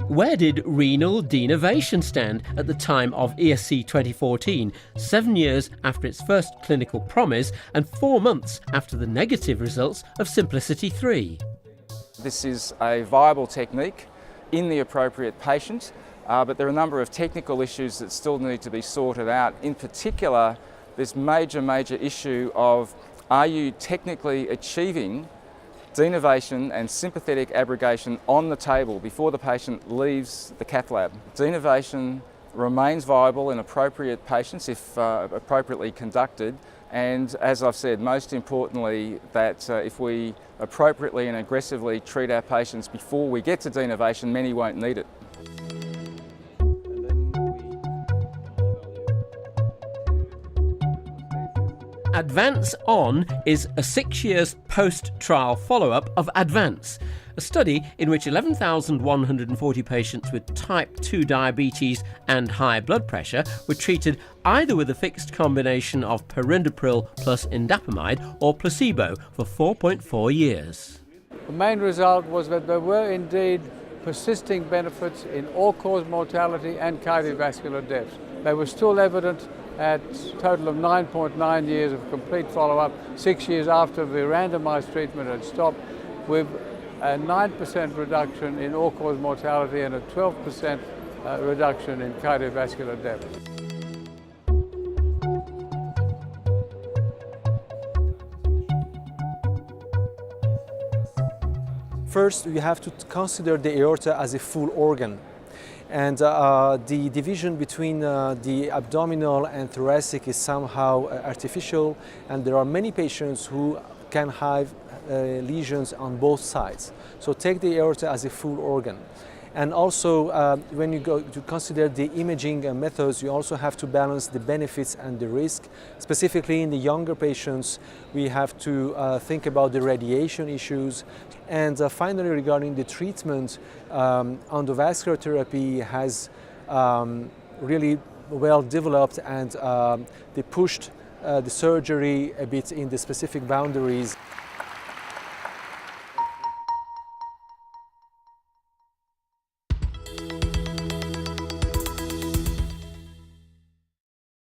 Where did renal denervation stand at the time of ESC 2014, 7 years after its first clinical promise and 4 months after the negative results of Simplicity 3? This is a viable technique in the appropriate patient, but there are a number of technical issues that still need to be sorted out. In particular, this major issue of, are you technically achieving denervation and sympathetic abrogation on the table before the patient leaves the cath lab? Denervation remains viable in appropriate patients if appropriately conducted, and as I've said, most importantly, that if we appropriately and aggressively treat our patients before we get to denervation, many won't need it. Advance On is a 6 years post-trial follow-up of Advance, a study in which 11,140 patients with type 2 diabetes and high blood pressure were treated either with a fixed combination of perindopril plus indapamide or placebo for 4.4 years. The main result was that there were indeed persisting benefits in all-cause mortality and cardiovascular deaths. They were still evident at a total of 9.9 years of complete follow-up, 6 years after the randomized treatment had stopped, with a 9% reduction in all-cause mortality and a 12% reduction in cardiovascular death. First, we have to consider the aorta as a full organ. And the division between the abdominal and thoracic is somehow artificial, and there are many patients who can have lesions on both sides. So take the aorta as a full organ. And also, when you go to consider the imaging methods, you also have to balance the benefits and the risk. Specifically in the younger patients, we have to think about the radiation issues. And finally, regarding the treatment, endovascular therapy has really well developed, and they pushed the surgery a bit in the specific boundaries.